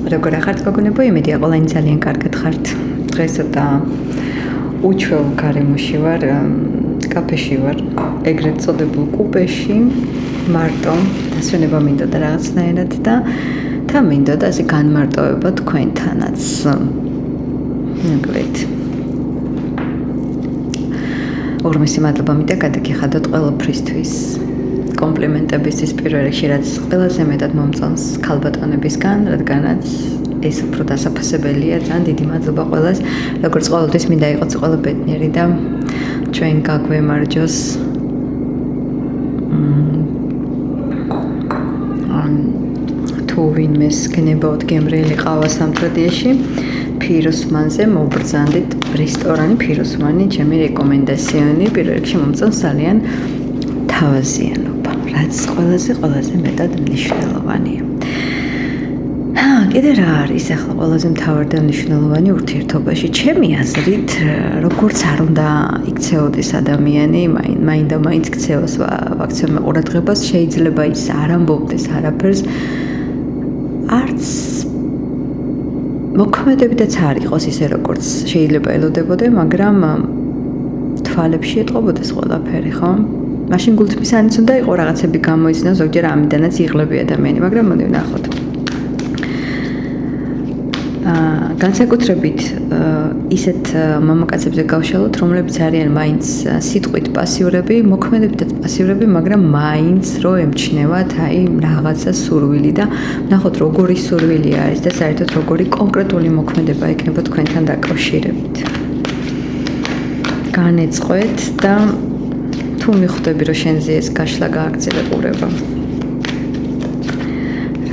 როგორ ახართ გოგონებო, იმედია ყველანი ძალიან კარგად ხართ. დღეს ცოტა უჩვეულ გარემოში ვარ, კაფეში ვარ, ეგრეთ წოდებულ კუპეში, მარტო, დასვენება მინდოდა რაღაცნაირად და მინდოდა ასე განმარტოვება თქვენთანაც. მოკლედ. ორმესი მადლობა მინდა გადაგიხადოთ ყველაფრისთვის. კომპლიმენტებისთვის პირველ რიგში, რაც ყველაზე მეტად მომწონს ქალბატონებისგან, რადგანაც ეს უფრო დასაფასებელია. ძალიან დიდი მადლობა ყველას. როგორც ყოველთვის მინდა იყოს ყველა ბედნიერი და ჩვენ გაგვემარჯოს. თუ ვინმეს გნებავთ გემრიელი ყავა სამტრედიაში, ფიროსმანზე მობრძანდით რესტორანი ფიროსმანი, ჩემი რეკომენდაციონი პირველ რიგში მომწონს ძალიან თავაზიანობა, რაც ყველაზე მეტად მნიშვნელოვანია. კიდე რა არის ახლა ყველაზე მთავარი და მნიშვნელოვანი ურთიერთობაში? ჩემი აზრით, როგორც არ უნდა იქცეოდეს ადამიანი, მაინც ქცევას ვაქცევ ყურადღებას, შეიძლება ის არ ამბობდეს არაფერს, არც მოქმედებითაც არ იყოს ისე, როგორც შეიძლება ელოდებოდე, მაგრამ თვალებში ეტყობოდეს ყველაფერი, ხო? მაშინ გულთმისანიც უნდა იყო რაღაცები გამოიცნო, ზოგჯერ ამიდანაც იღლები ადამიანი, მაგრამ მოდი ვნახოთ. განსაკუთრებით ისეთ მამაკაცებზე გავშალოთ, რომლებიც არიან მაინც სიტყვით პასიურები, მოქმედებითაც პასიურები, მაგრამ მაინც რო ემჩნევათ აი რაღაცა სურვილი და ვნახოთ როგორი სურვილი არის და საერთოდ როგორი კონკრეტული მოქმედება ექნება თქვენთან დაკავშირებით. განეწყვეთ და თუ მიხვდები რომ შენზე ეს გაშლა გააგრძელე ყურება.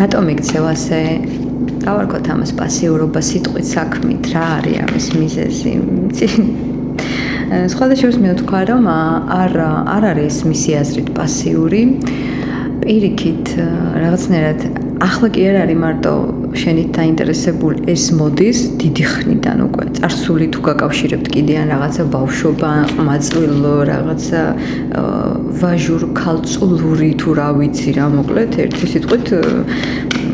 რატომ იქცევ ასე? დავარქოთ ამას პასიურობა სიტყვით საქმით, რა არის ამის მიზეზი? სხვადასხვა მე ვთქვა რომ არ არის მისი აზრით პასიური. პირიქით რაღაცნაირად ახლა კი არ არის მარტო შენით დაინტერესებული, ეს მოდის დიდი ხნიდან უკვე. წარსული თუ გაკავშირებთ კიდე ან რაღაცა ბავშვობა, ყმაწვილო, რაღაცა ვაჟურ ქალწულური თუ რა ვიცი რა, მოკლედ ერთი სიტყვით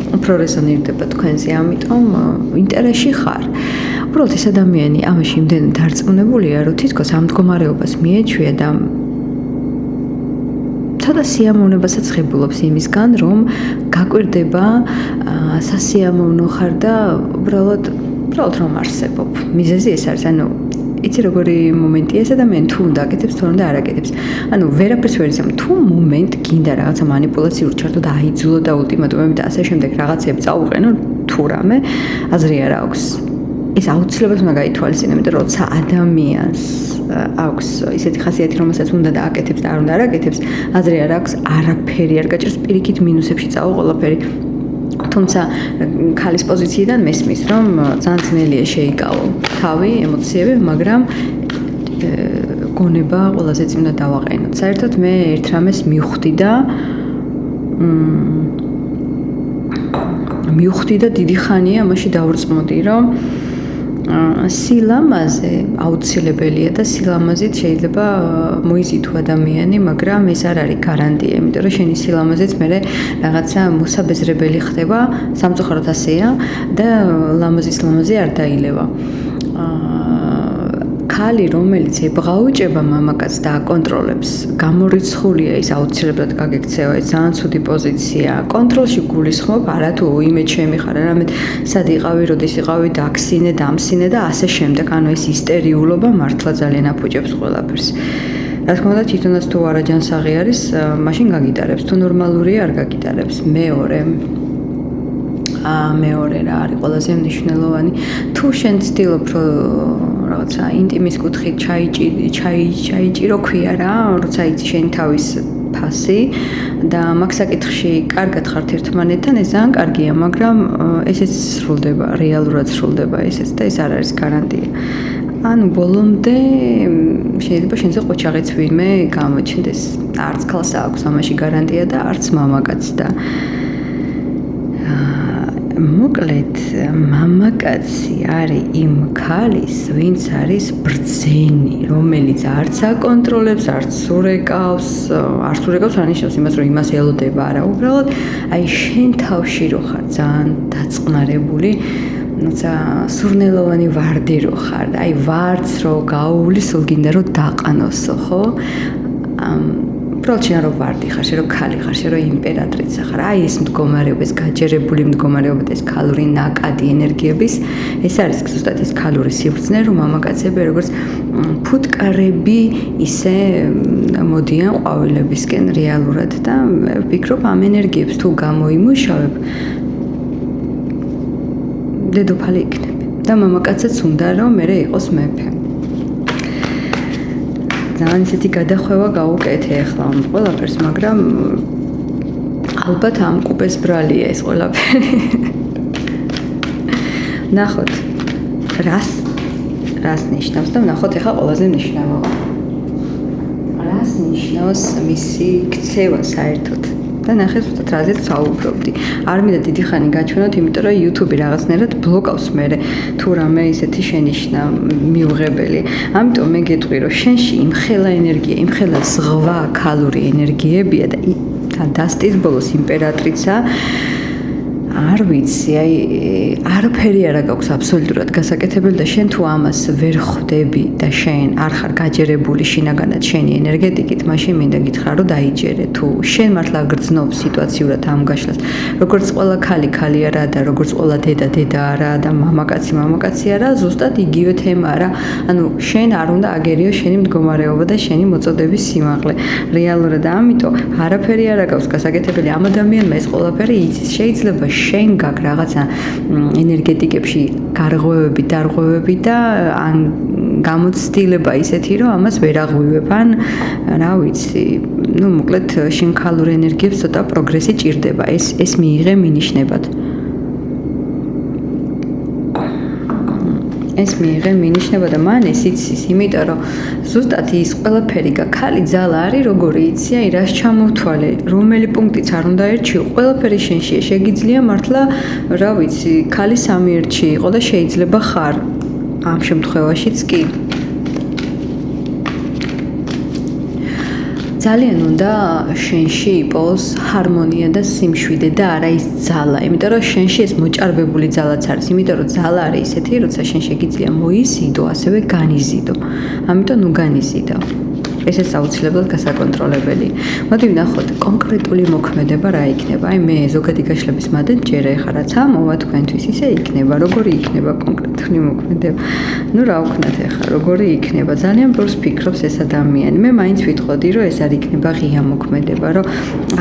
უფრო რეზონირდება თქვენზე, ამიტომ ინტერესში ხარ. უბრალოდ ეს ადამიანი ამაში იმდენად დარწმუნებულია, რომ თითქოს ამ მდგომარეობას მიეჩვია და ცოტა სიამოვნებასაც ღებულობს იმისგან, რომ გაკვირდება, სასიამოვნო ხარ და უბრალოდ რომ არსებობ. მიზეზი ეს არის, ანუ იცი როგორი მომენტია ეს ადამიანი თუ უნდა აკეთებს, თუ უნდა არ აკეთებს. ანუ ვერაფერს ვერ იცამ, თუ მომენტ გინდა რაღაცა манипуляციურ ჩართო და აიძულო და ულტიმატუმები და ასე შემდეგ რაღაცები წაუყენო, თუ რამე აზრი არ აქვს. ეს აუცილებლად უნდა გაითვალისწინო, იმიტომ რომ როცა ადამიანს აქვს ისეთი ხასიათი, რომელსაც უნდა და აკეთებს და არ უნდა არ აკეთებს, აზრი არ აქვს, არაფერი არ გაჭირს, პირიქით მინუსებში წავა ყველაფერი. თუმცა ქალის პოზიციიდან მესმის, რომ ძალიან ძნელია შეიკავო თავი, ემოციები, მაგრამ გონება ყველაზე წინ უნდა დავაყენოთ. საერთოდ მე ერთ რამეს მივხვდი და დიდი ხანია ამაში დავრწმოდი, რომ სილამაზე აუცილებელია და სილამაზით შეიძლება მოიზიდო ადამიანი, მაგრამ ეს არ არის გარანტია, იმიტომ რომ შენი სილამაზეც მე რაღაცა მოსაბეზრებელი ხდება, სამწუხაროდ ასეა და ლამაზი არ დაილევა. ქალი, რომელიც ებღაუჭება მამაკაცს და აკონტროლებს, გამორიცხულია ის აუცილებლად გაგექცევა, ეს ძალიან ცუდი პოზიცია. კონტროლში გულისხმობ, არა თუ იმე ჩემი ხარ, არამედ სად იყავი, როდის იყავი, დაგსინე, დამსინე და ასე შემდეგ. ანუ ეს ისტერიულობა მართლა ძალიან აფუჭებს ყველაფერს. რა თქმა უნდა, თვითონაც თუ არაჯანსაღი არის, მაშინ გაგიტარებს, თუ ნორმალურია არ გაგიტარებს. მეორე რა არის ყველაზე მნიშვნელოვანი, თუ შენ ცდილობ რომ რაღაცა ინტიმის კუთხით ჩაიჭირო ქვია რა, როცა იცი შენი თავის ფასი და მაგ საკითხში კარგად ხართ ერთმანეთთან, ეს ძალიან კარგია, მაგრამ ესეც სრულდება, რეალურად სრულდება ესეც და ეს არ არის გარანტია. ანუ ბოლომდე შეიძლება შენზე ყოჩაღიც ვინმე გამოჩნდეს. არც ქალს აქვს ამაში გარანტია და არც მამაკაც და მოკლედ მამაკაცი არის იმ ქალის, ვინც არის ბრძენი, რომელიც არც აკონტროლებს, არც ურეკავს, არნიშნავს იმას, რომ იმას ელოდება, არა, უბრალოდ აი შენ თავში რო ხარ ძალიან დაწყნარებული, ნუცა სურნელოვანი ვარდი რო ხარ, აი ვარდს რო გაუვლის, სულ გინდა რომ დაყანოსო, ხო? უბრალოდ შენ რო ვარდი ხარ, შენ რო ქალი ხარ, შენ რო იმპერატრიცა ხარ, აი ეს მდგომარეობა, ეს გაჯერებული მდგომარეობა და ეს ქალური ნაკადი ენერგიების, ეს არის ზუსტად ის ქალური სიბრძნე, რომ მამაკაცები როგორც ფუტკარები ისე მოდიან ყვავილებისკენ რეალურად და ვფიქრობ ამ ენერგიებს თუ გამოიმუშავებ, დედოფალი იქნები და მამაკაცაც უნდა რომ მე იყოს მეფე. ძალიან ისეთი გადახვევა გავუკეთე ახლა ამ ყველაფერს, მაგრამ ალბათ ამ კუპეს ბრალია ეს ყველაფერი. ნახოთ, რას ნიშნავს და ნახოთ ახლა ყველაზე მნიშვნელოვანი. რას ნიშნავს მისი ქცევა საერთოდ? და ნახეთ უბრალოდ რაზეც საუბრობდი. არ მინდა დიდი ხანი გაჩვენოთ, იმიტომ რომ YouTube რაღაცნაირად ბლოკავს მე თუ რამე ისეთი შენიშნა მიუღებელი. ამიტომ მე გეტყვი, რომ შენში იმხელა ენერგია, იმხელა ზღვა ქალური ენერგიებია და დასტის ბოლოს იმპერატრიცა არ ვიცი, აი არაფერი არ გაქვს აბსოლუტურად გასაკეთებელი და შენ თუ ამას ვერ ხვდები და შენ არ ხარ გაჯერებული შინაგანად შენი ენერგეტიკით, მაშინ მინდა გითხრა რომ დაიჯერე. თუ შენ მართლა გრძნობ სიტუაციურად ამ გაშლას, როგორც ყველა ქალი არა და როგორც ყველა დედა არა და მამაკაცი არა, ზუსტად იგივე თემა რა. ანუ შენ არ უნდა აგერიო შენი მდგომარეობა და შენი მოწოდების სიმაღლე. რეალურად ამიტომ არაფერი არ გაქვს გასაკეთებელი ამ ადამიანმა ეს ყველაფერი იცის. შეიძლება შენ გაქვს რაღაცა ენერგეტიკებში გარღვევები, დარღვევები და ან გამოცდილება ისეთი, რომ ამას ვერ აღვივებ, ან რა ვიცი, მოკლედ შენ ქალურ ენერგიებს ცოტა პროგრესი ჭირდება. ეს მიიღე მინიშნებად. ეს მიიღე მინიშნება და მან ეს იცის, იმიტომ რომ ზუსტად ის ყველაფერი ქალი ძალა არის, როგორი იცი, აი რას ჩამოვთვალე, რომელი პუნქტიც არ უნდა ერჩიო, ყველაფერი შენშია, შეგიძლია მართლა, რა ვიცი, ქალი სამი ერთში იყო და შეიძლება ხარ ამ შემთხვევაშიც კი. ძალიან უნდა შენში იყოს ჰარმონია და სიმშვიდე და არა ის ძალა, იმიტომ რომ შენში ეს მოჭარბებული ძალაც არის, იმიტომ რომ ძალა არის ისეთი, როცა შენ შეგიძლია მოიზიდო, ასევე განიზიდო. ამიტომ ნუ განიზიდო. ესეც აუცილებლად გასაკონტროლებელი. მოდი ვნახოთ კონკრეტული მოქმედება რა იქნება. აი მე ზოგადი გაშლების მადენჯერე ხარ, რაც ამოვა თქვენთვის ისე იქნება, როგორი იქნება კონკრეტული მოქმედება. ნუ რა ვქნათ ახლა, როგორი იქნება? ძალიან ბევრს ფიქრობს ეს ადამიანი. მე მაინც ვიტყოდი, რომ ეს არ იქნება ღია მოქმედება, რომ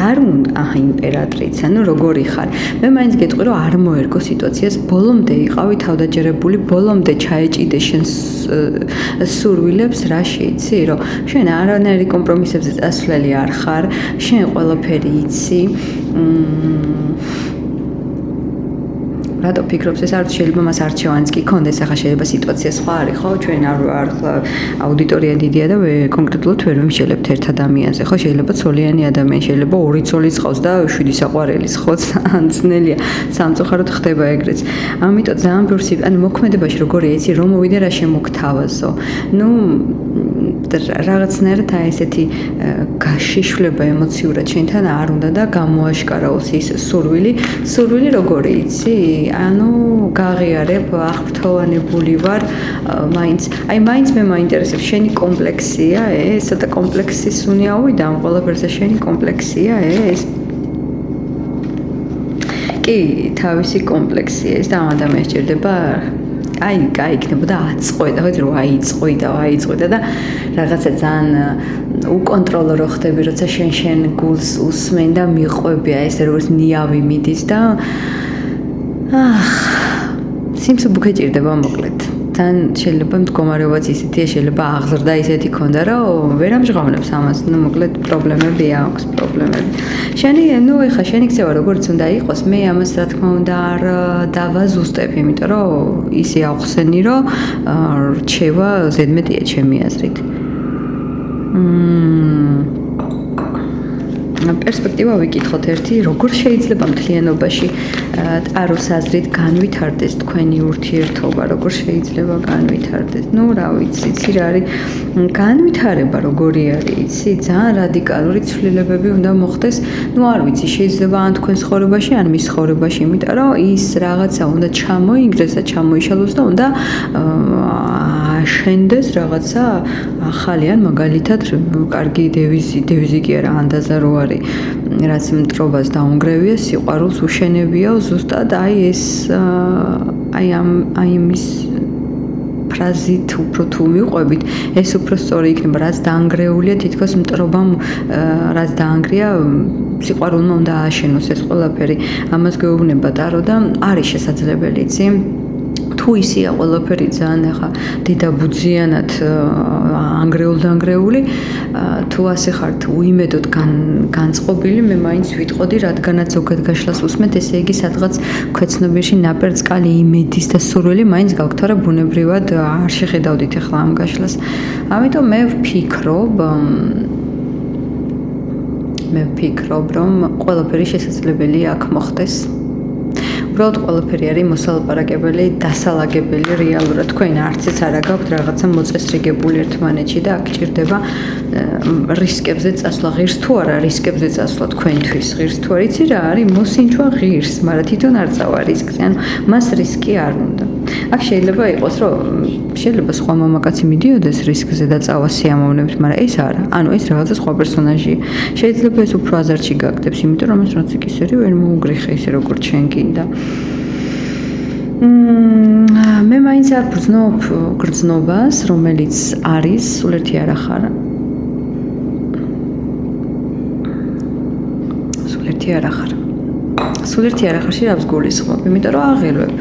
არ უნდა იმპერატრიცა, ნუ როგორი ხარ? მე მაინც გეტყვი, რომ არ მოერგო სიტუაციას, ბოლომდე იყავი თავდაჯერებული, ბოლომდე ჩაეჭიდე შენ სურვილებს, რა შეიცი, რომ შენ არანაირი კომპრომისებზე წასვლელი არ ხარ, შენ ყველაფერი იცი. რატო ფიქრობს ეს? არ შეიძლება მას არჩევანიც კი კონდეს, ახლა შეიძლება სიტუაცია სხვა არის, ხო? ჩვენ არ ხლა აუდიტორია დიდია და კონკრეტულად ვერ ვიმშელებთ ერთ ადამიანზე, ხო? შეიძლება ცოლიანი ადამიანი, შეიძლება ორი ცოლიც ყავს და 7 საყვარელის, ხო? ან ძნელია, სამწუხაროდ ხდება ეგრეც. ამიტომ ძალიან ბევრს, ანუ მოქმედებაში როგორი იცი, რომ მოვიდე რა შემოგთავაზო. ნუ რაღაცნაირად აი ესეთი გაშიშვლება ემოციურად შენთან არ უნდა და გამოაშკარავოს ის სურვილი როგორი იცი? ანუ გაღიარებ, აღფრთოვანებული ვარ, მაინც მე მაინტერესებს შენი კომპლექსია ეს, ცოტა კომპლექსის უნია ავიდა ამ ყველაფერზე, შენი კომპლექსია ეს? კი, თავისი კომპლექსია ეს და ამ ადამიანს ჭირდება აი გაიქნებოდა აწყვეტა, ხო, რომ აიწყვეტა და რაღაცა ძალიან უკონტროლო ხდები, როცა შენ გულს უსმენ და მიყვები, აი ესე როგორც ნიავი მიდის და სიმსუბუქე ჭირდება მოკლედ. თან შეიძლება მდგომარეობაც ისეთია, შეიძლება აღზრდა ისეთი ქონდა, რომ ვერ ამჟღავნებს ამას, ნუ მოკლედ პრობლემები აქვს, პრობლემები. ნუ ეხა შენი ქცევა როგორც უნდა იყოს, მე ამას რა თქმა უნდა არ დავაზუსტებ, იმიტომ რომ ისე ახსენი, რომ რჩევა ზედმეტია ჩემი აზრით. პერსპექტივა ვიკითხოთ ერთი, როგორ შეიძლება მთლიანობაში ტაროს აზრით განვითარდეს თქვენი ურთიერთობა, როგორ შეიძლება განვითარდეს. ნუ რა ვიცი, იცი რა არის განვითარება როგორი არის, იცი, ძალიან რადიკალური ცვლილებები უნდა მოხდეს. ნუ არ ვიცი, შეიძლება ან თქვენ ცხოვრებაში, ან მის ცხოვრებაში, იმიტომ რომ ის რაღაცა უნდა ჩამოინგრეს და ჩამოიშალოს და უნდა აშენდეს რაღაცა ახალი, ან მაგალითად კარგი დევიზი კი არა, ანდაზა რო არის, რაც მტრობას დაუნგრევია, სიყვარულს უშენებია, ზუსტად აი ეს აი მის ფრაზით უფრო თუ მივყვებით, ეს უფრო სწორი იქნება, რაც დაანგრეულია თითქოს მტრობამ, რაც დაანგრია სიყვარულმა უნდა ააშენოს ეს ყველაფერი. ამას გეუბნება ტარო და არის შესაძლებელი, იცი? თუ ისია ყველაფერი ძალიან ახლა დედაბუძიანად ანგრეული, თუ ასე ხართ უიმედოდ განწყობილი, მე მაინც ვიტყოდი, რადგანაც ზოგად გაშლას უსმენთ, ესე იგი სადღაც ქვეცნობიერში ნაპერწკალი იმედის და სურვილი მაინც გაქვთ, არა ბუნებრივად არ შეხედავდით ახლა ამ გაშლას. ამიტომ მე ვფიქრობ, რომ ყველაფერი შესაძლებელია აქ მოხდეს. უბრალოდ ყველაფერი არის მოსალაპარაკებელი, დასალაგებელი რეალურად. თქვენ არციც არა გაქვთ რაღაცა მოწესრიგებული ერთმანეთში და აქ ჭირდება რისკებზე წასვლა. ღირს თუ არა რისკებზე წასვლა თქვენთვის, ღირს თუ არ იცი რა არის მოსინჯვა ღირს, მაგრამ თვითონ არ წავა რისკზე. ანუ მას რისკი არ უნდა. აქ შეიძლება იყოს, რომ შეიძლება სხვა მამაკაცი მიდიოდეს რისკზე და წავა სიამოვნებით, მაგრამ ეს არა. ანუ ეს რაღაცა სხვა პერსონაჟია. შეიძლება ეს უფრო აზარტში გაგდებს, იმიტომ რომ ეს რაც ისე ვერ მოუგრიხე ისე როგორც შენ გინდა. მე მაინც არ ვგრძნობ გრძნობას, რომელიც არის სულ ერთი არ ახარ. სულ ერთი არ ახარში რავს გულისხმობ, იმიტომ რომ აღელვებ.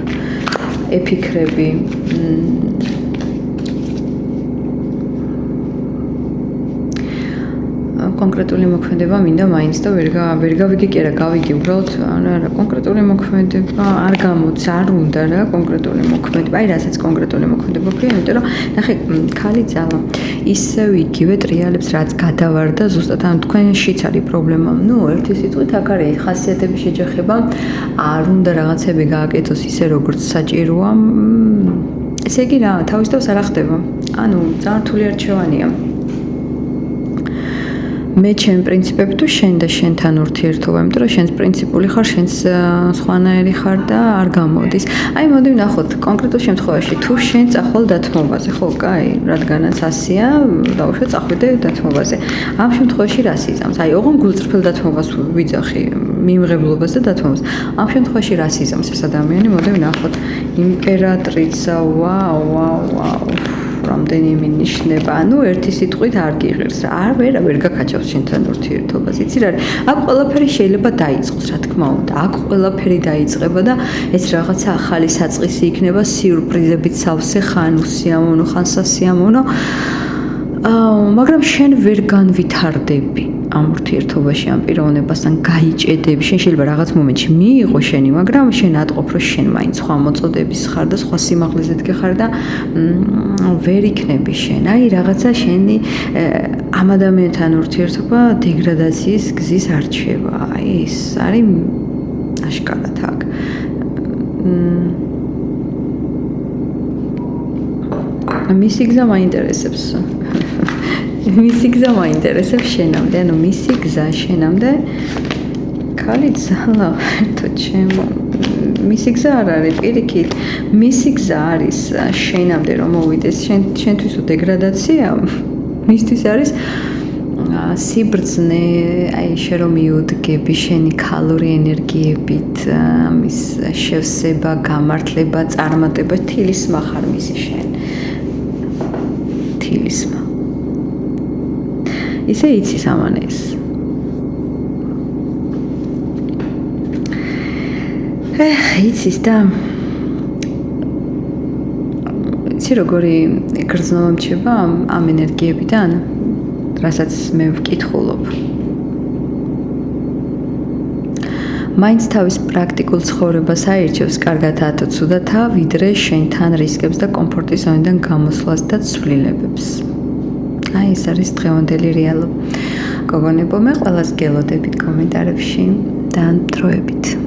ეფიქრები კონკრეტული მოქმედება მინდა მაინც და ვერ გავიგე კი არა, გავიგე უბრალოდ არა კონკრეტული მოქმედება არ გამოდის, არ უნდა რა კონკრეტული მოქმედება, აი რასაც კონკრეტული მოქმედება ქვია, იმიტომ რომ ნახე, ქალი ძალა ისევ იგივე ტრიალებს რაც გადავარდა, ზუსტად ამ თქვენშიც არის პრობლემა. ნუ ერთი სიტყვით აქ არის ხასიათების შეჯახება, არ უნდა რაღაცები გააკეთოს ისე როგორც საჭიროა. ესე იგი რა, თავის თავს არ ხდება. ანუ ძალიან რთული არჩევანია. მე ჩემ პრინციპები თუ შენ და შენთან ურთიერთობა, იმიტომ რომ შენს პრინციპული ხარ, შენს სხვანაირი ხარ და არ გამოდის. აი მოდი ვნახოთ კონკრეტულ შემთხვევაში, თუ შენ წახვალ დათმობაზე, ხო, კაი, რადგანაც ასია, დაუშვე წახვიდე დათმობაზე. ამ შემთხვევაში რას იზამს? აი, ოღონდ გულწრფელ დათმობას ვიძახი, მიმღებლობას და დათმობას. ამ შემთხვევაში რას იზამს ეს ადამიანი? მოდი ვნახოთ. იმპერატრიცა, ვაუ. რამდენი მინიშნება, ანუ ერთი სიტყვით არ გიღირს რა, ვერ გაკაჩავს შენთან ურთიერთობას. იცი რა, აქ ყველაფერი შეიძლება დაიწყოს, რა თქმა უნდა. აქ ყველაფერი დაიწყება და ეს რაღაცა ახალი საწყისი იქნება, სიურპრიზებით სავსე, ხან უსიამოვნო, ხან სასიამოვნო. მაგრამ შენ ვერ განვითარდები ამ ურთიერთობაში, ამ პიროვნებასთან გაიჭედები. შენ შეიძლება რაღაც მომენტში მიიღო შენი, მაგრამ შენ ატყობ, რომ შენ მაინც სხვა მოწოდების ხარ და სხვა სიმაღლეზეთ გეხარ და ვერ იქნები შენ. აი რაღაცა შენი ამ ადამიანთან ურთიერთობა დეგრადაციის გზის არჩევა. აი ეს არის აშკარად აქ. მისი გზა მაინტერესებს. მისი გზა მაინტერესებს შენამდე, ანუ მისი გზა შენამდე ქალი ძალა ერთო ჩემო. მისი გზა არ არის პირიქით, მისი გზა არის შენამდე რომ მოვიდეს, შენთვის დეგრადაცია, მისთვის არის სიბრძნე, აი შენ რომ მიუდგები შენი ქალური ენერგიებით, მის შევსება, გამართლება, წარმატება, თილისმა ხარ მისი შენ. თილისმა. ისე იცის ამან ეს. იცის და იცი როგორი გრძნობა მჩება ამ ენერგიებიდან, რასაც მე ვკითხულობ. მაინც თავის პრაქტიკულ ცხოვრებას აირჩევს კარგად ათოცუდა ვიდრე შენთან რისკებს და კომფორტის ზონიდან გამოსვლას და ცვლილებებს. აი ეს არის დღევანდელი რეალობა. გოგონებო, მე ყველას გელოდებით კომენტარებში და დროებით.